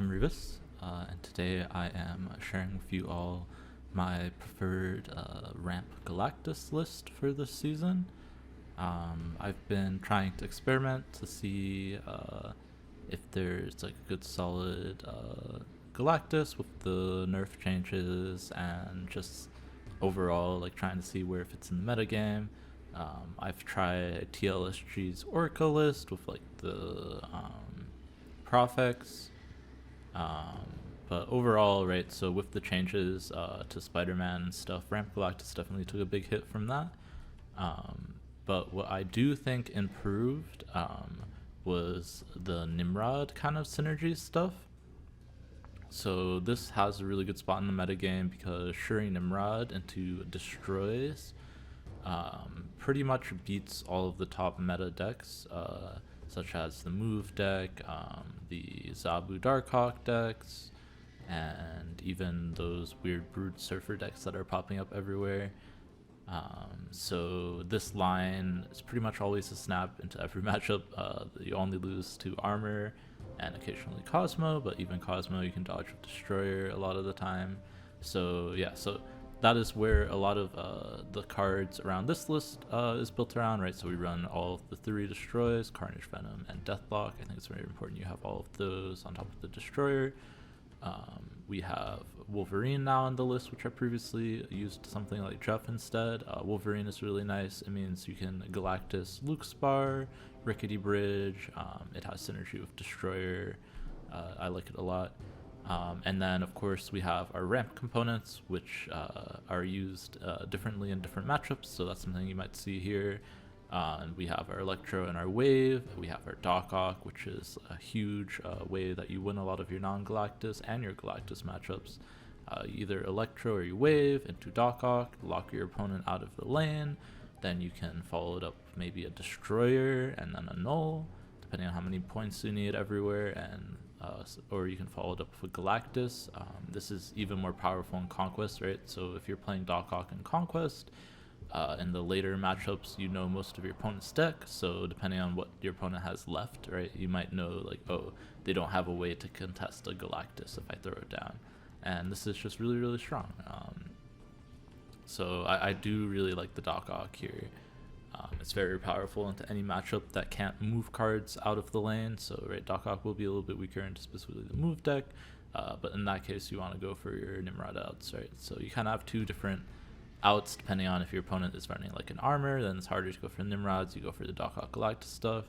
I'm Rubus, and today I am sharing with you all my preferred Ramp Galactus list for this season. I've been trying to experiment to see if there's like a good solid Galactus with the nerf changes and just overall like trying to see where it fits in the metagame. I've tried TLSG's Orca list with like the Profex. But overall, right, so with the changes to Spiderman and stuff, Ramp Galactus definitely took a big hit from that. But what I do think improved was the Nimrod kind of synergy stuff. So this has a really good spot in the metagame because Shuri Nimrod into destroys pretty much beats all of the top meta decks, such as the Move deck, the Zabu Darkhawk decks, and even those weird Brood Surfer decks that are popping up everywhere. So this line is pretty much always a snap into every matchup. You only lose to Armor and occasionally Cosmo, but even Cosmo you can dodge with Destroyer a lot of the time. So yeah, so that is where a lot of the cards around this list is built around, right? So we run all of the 3 Destroys, Carnage, Venom, and Deathlock. I think it's very important you have all of those on top of the Destroyer. We have Wolverine now on the list, which I previously used something like Jeff instead. Wolverine is really nice. It means you can Galactus Luke Spar, Rickety Bridge. It has synergy with Destroyer. I like it a lot. And then, of course, we have our ramp components, which are used differently in different matchups. So that's something you might see here. And we have our Electro and our Wave. We have our Doc Octs, which is a huge way that you win a lot of your non-Galactus and your Galactus matchups. Either Electro or you Wave into Doc Octs, lock your opponent out of the lane. Then you can follow it up with maybe a Destroyer and then a Null, depending on how many points you need everywhere. And or you can follow it up with Galactus. This is even more powerful in Conquest, right? So if you're playing Doc Octs in Conquest, in the later matchups, you know most of your opponent's deck, so depending on what your opponent has left, right, you might know, like, oh, they don't have a way to contest a Galactus if I throw it down. And this is just really, really strong. So I do really like the Doc Octs here. It's very powerful into any matchup that can't move cards out of the lane, so, right, Doc Octs will be a little bit weaker into specifically the move deck, but in that case, you want to go for your Nimrod outs, right? So you kind of have 2 different outs depending on if your opponent is running like an Armor, then it's harder to go for Nimrods, you go for the Doc Octs Galactus stuff.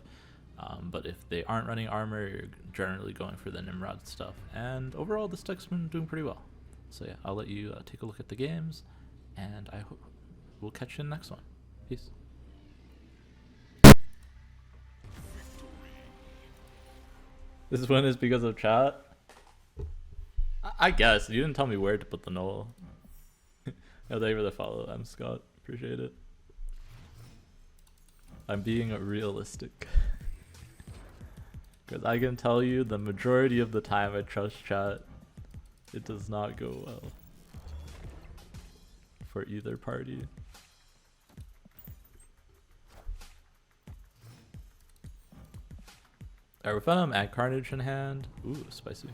But if they aren't running Armor, you're generally going for the Nimrod stuff. And overall, this deck's been doing pretty well. So yeah, I'll let you take a look at the games, and I hope we'll catch you in the next one. Peace. This one is because of chat? I guess. You didn't tell me where to put the null. Yeah, thank you for the follow, I'm Scott. Appreciate it. I'm being realistic. Because I can tell you the majority of the time I trust chat, it does not go well for either party. Alright, with Venom and Carnage in hand. Ooh, spicy.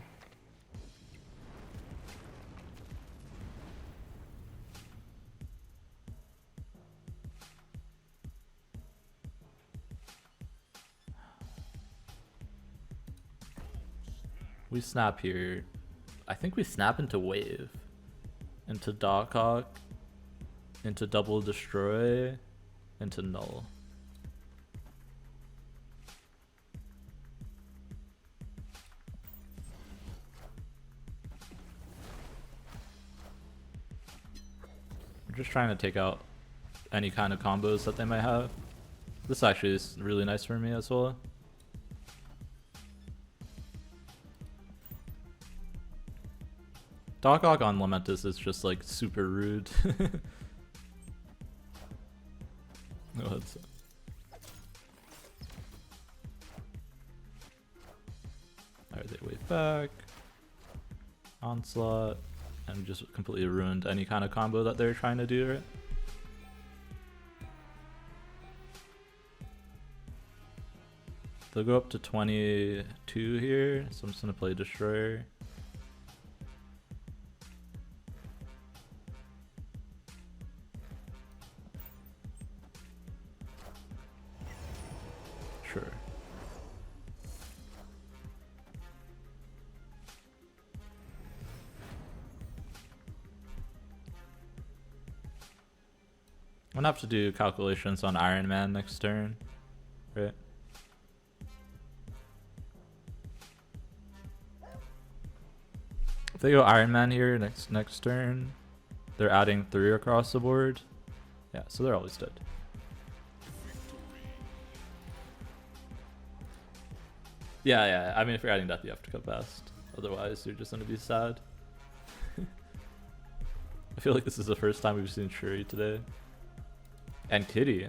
We snap here. I think we snap into Wave, into Doc Octs, into Double Destroy, into Null. We're just trying to take out any kind of combos that they might have. This actually is really nice for me as well. Doc Octs on Lamentus is just like super rude. No, that's... Alright, they wave back. Onslaught. And just completely ruined any kind of combo that they're trying to do, right? they'll go up to 22 here, so I'm just gonna play Destroyer. Sure. I'm gonna have to do calculations on Iron Man next turn, right? If they go Iron Man here next turn, they're adding 3 across the board. Yeah, so they're always dead. Yeah, I mean, if you're adding death, you have to go fast. Otherwise, you're just gonna be sad. I feel like this is the first time we've seen Shuri today. And Kitty.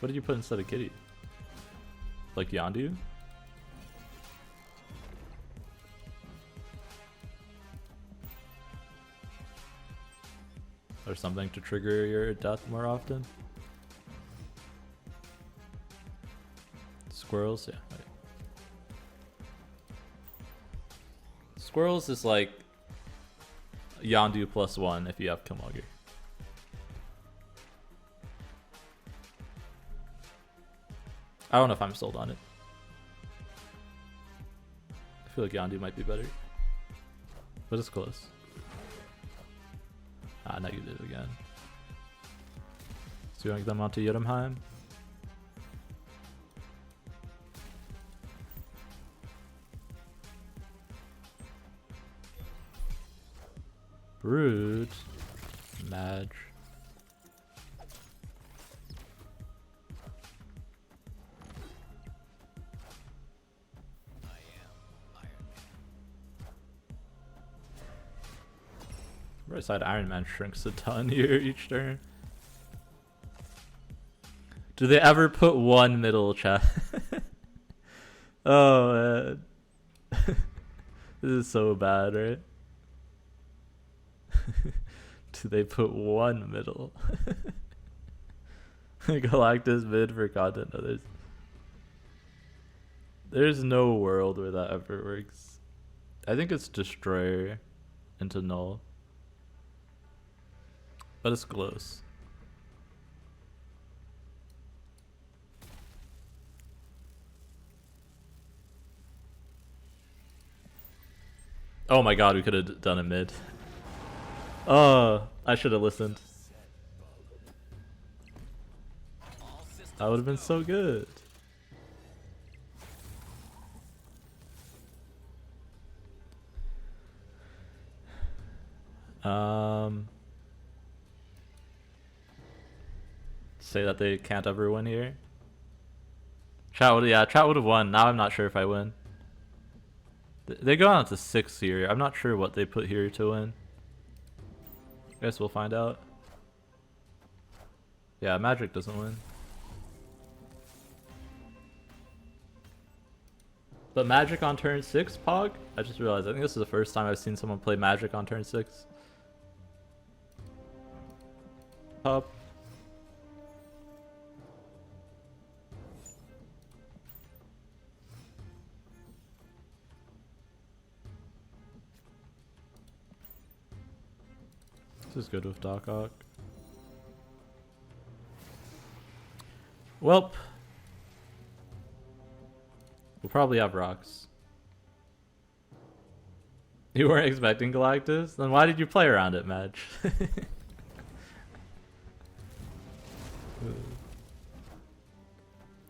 What did you put instead of Kitty? Like Yondu? Or something to trigger your death more often? Squirrels? Yeah. Right. Squirrels is like Yondu +1 if you have Killmonger. I don't know if I'm sold on it. I feel like Yondu might be better. But it's close. Ah, now you did it again. So you want to get them onto Jotunheim? Brood. Madge. Right side Iron Man shrinks a ton here each turn. Do they ever put one middle, chat? Oh man. This is so bad, right? Do they put one middle? Galactus mid for content. No, there's no world where that ever works. I think it's Destroyer into Null. But it's close. Oh my god, we could have done a mid. Oh, I should have listened. That would have been so good. Say that they can't ever win here. Chat would have won. Now I'm not sure if I win. They go on to 6 here. I'm not sure what they put here to win. Guess we'll find out. Yeah, Magic doesn't win. But Magic on turn 6, Pog? I just realized, I think this is the first time I've seen someone play Magic on turn 6. Up. This is good with Doc Octs. Welp. We'll probably have rocks. You weren't expecting Galactus? Then why did you play around it, Madge?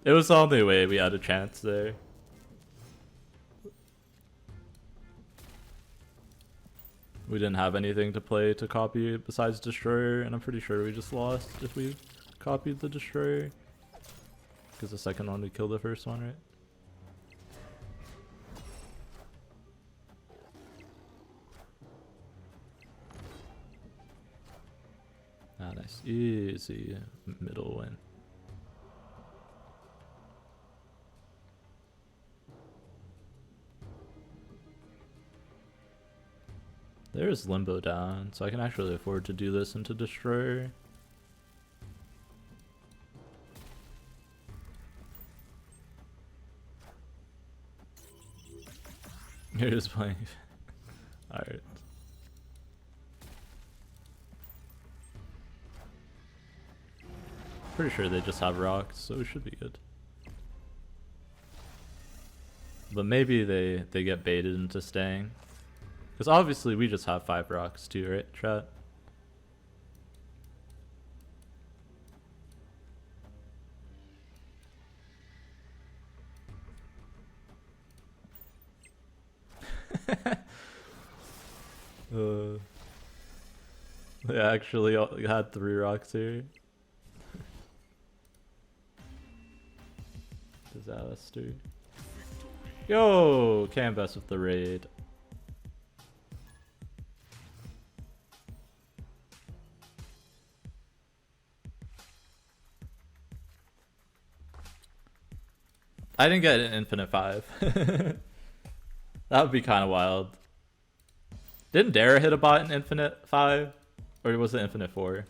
It was the only way we had a chance there. We didn't have anything to play to copy besides Destroyer, and I'm pretty sure we just lost if we copied the Destroyer. Because the second one we killed the first one, right? Ah, nice. Easy middle win. There's Limbo down, so I can actually afford to do this into Destroyer. You're just playing. Alright. Pretty sure they just have rocks, so it should be good. But maybe they get baited into staying. Because obviously we just have 5 rocks too, right, chat? They actually had 3 rocks here. Disaster. Yo, canvas with the raid. I didn't get an infinite 5. That would be kind of wild. Didn't Dara hit a bot in infinite 5? Or was it infinite 4?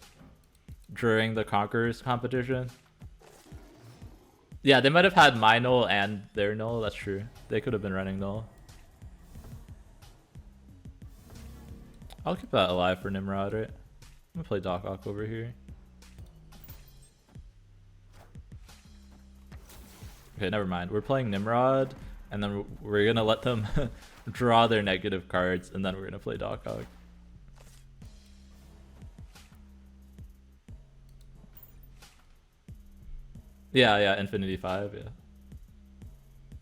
During the Conquerors competition? Yeah, they might have had my null and their null, that's true. They could have been running null. I'll keep that alive for Nimrod, right? I'm gonna play Doc Octs over here. Okay, never mind. We're playing Nimrod, and then we're gonna let them draw their negative cards, and then we're gonna play Doc Octs. Yeah, Infinity 5, yeah.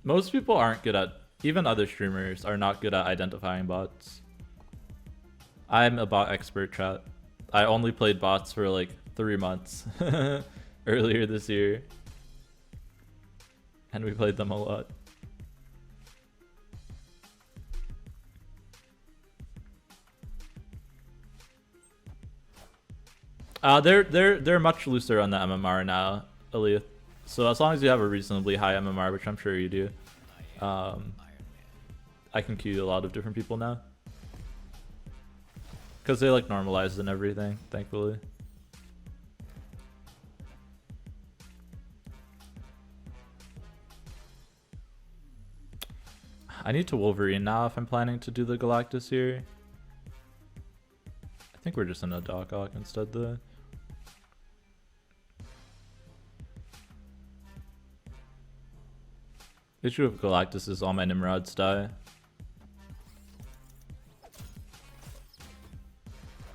Most people aren't good at, even other streamers are not good at identifying bots. I'm a bot expert, chat. I only played bots for like 3 months earlier this year. And we played them a lot. They're much looser on the MMR now, Elliot. So as long as you have a reasonably high MMR, which I'm sure you do, I can queue a lot of different people now. Because they like normalized and everything, thankfully. I need to Wolverine now if I'm planning to do the Galactus here. I think we're just in a Doc Octs instead though. The issue of Galactus is all my Nimrods die.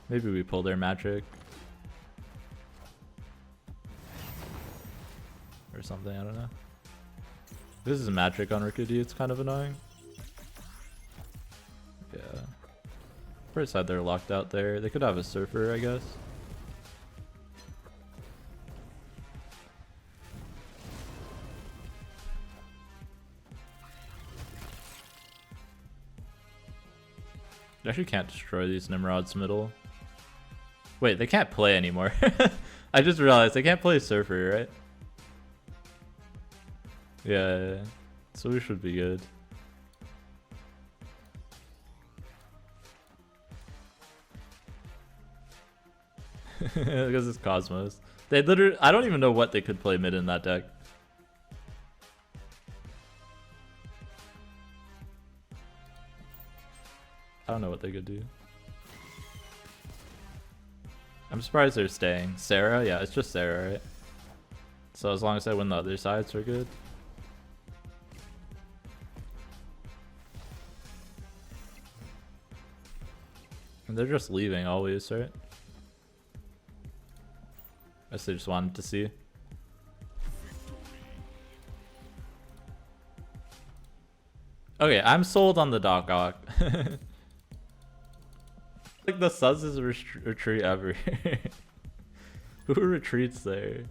Maybe we pull their magic. Or something, I don't know. This is magic on Rickety, it's kind of annoying. Yeah. First side they're locked out there. They could have a surfer, I guess. You actually can't destroy these Nimrods middle. Wait, they can't play anymore. I just realized they can't play surfer, right? Yeah, so we should be good. Because it's Cosmos. They literally, I don't even know what they could play mid in that deck. I don't know what they could do. I'm surprised they're staying. Sera? Yeah, it's just Sera, right? So as long as I win the other sides, we're good. And they're just leaving always, right? I guess they just wanted to see. Okay, I'm sold on the Doc Octs. Like the suzzest retreat ever. Who retreats there?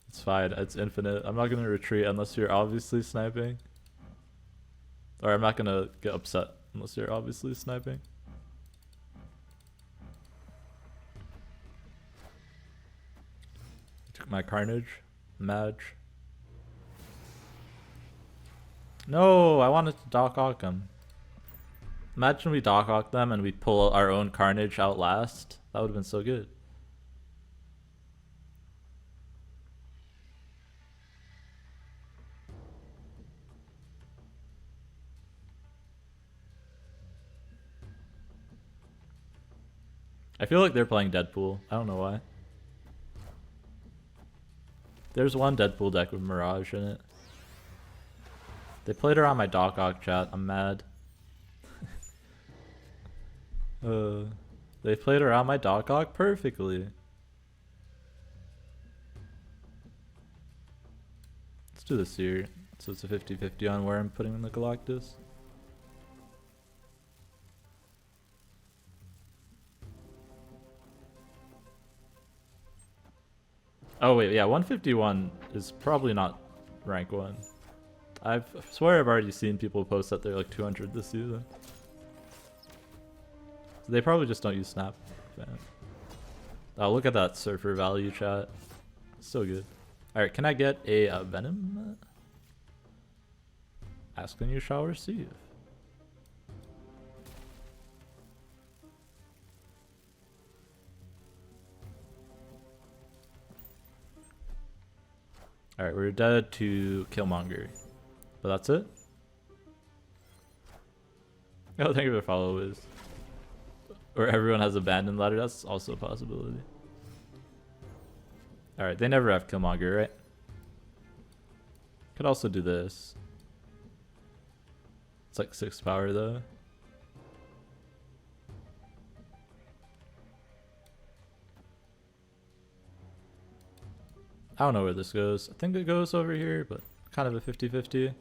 It's fine, it's infinite. I'm not gonna retreat unless you're obviously sniping. Or I'm not gonna get upset unless you're obviously sniping. Took my Carnage. Madge. No, I wanted to Doc Octs them. Imagine we Doc Octs them and we pull our own Carnage out last. That would have been so good. I feel like they're playing Deadpool. I don't know why. There's one Deadpool deck with Mirage in it. They played around my Doc Octs chat. I'm mad. They played around my Doc Octs perfectly. Let's do this here. So it's a 50-50 on where I'm putting in the Galactus. Oh wait, yeah, 151 is probably not rank 1. I swear I've already seen people post that they're like 200 this season. So they probably just don't use Snap. Oh, look at that Surfer value chat. So good. Alright, can I get a Venom? Ask and you shall receive. Alright, we're dead to Killmonger. But that's it? Oh, thank you for the follow, Wiz. Or everyone has abandoned ladder, that's also a possibility. Alright, they never have Killmonger, right? Could also do this. It's like 6 power though. I don't know where this goes. I think it goes over here, but kind of a 50-50.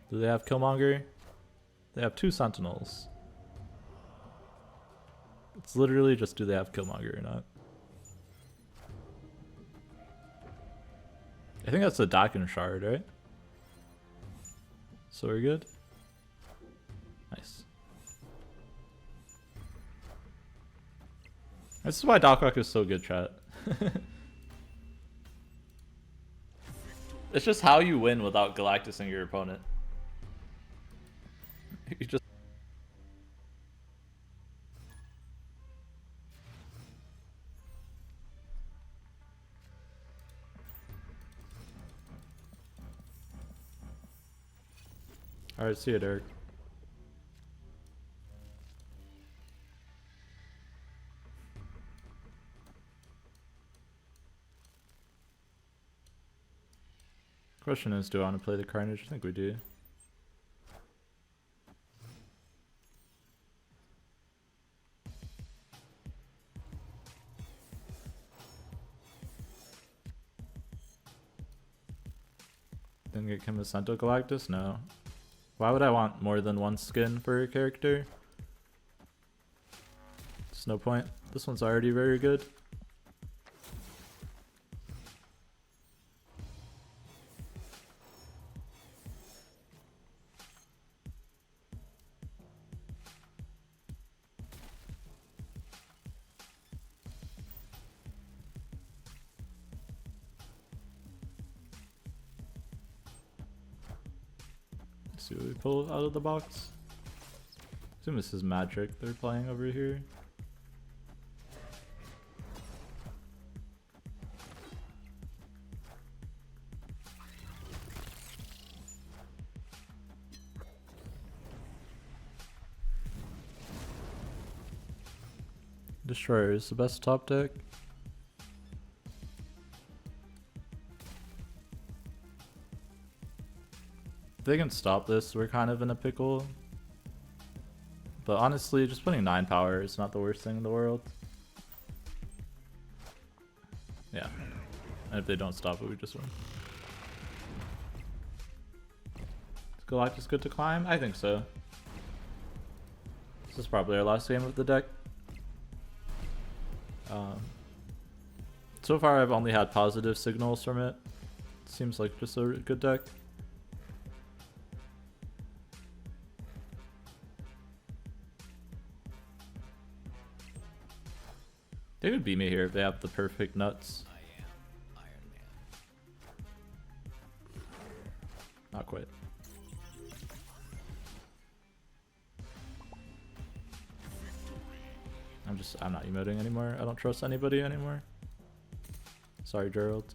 Do they have Killmonger? They have 2 Sentinels. It's literally just do they have Killmonger or not. I think that's a Dakin Shard, right? So we're good? Nice. This is why Doc Octs is so good, chat. It's just how you win without Galactusing your opponent. You just... Alright, see you, Derek. Question is, do I want to play the Carnage? I think we do. Then get Kimisento Galactus? No. Why would I want more than one skin for a character? There's no point. This one's already very good. See what we pull out of the box. I assume this is Magic they're playing over here. Destroyer is the best top deck. If they can stop this, we're kind of in a pickle. But honestly, just putting 9 power is not the worst thing in the world. Yeah. And if they don't stop it, we just win. Is Galactus good to climb? I think so. This is probably our last game of the deck. So far I've only had positive signals from it. Seems like just a good deck. They would beat me here if they have the perfect nuts. I am Iron Man. Not quite. I'm not emoting anymore. I don't trust anybody anymore. Sorry, Gerald.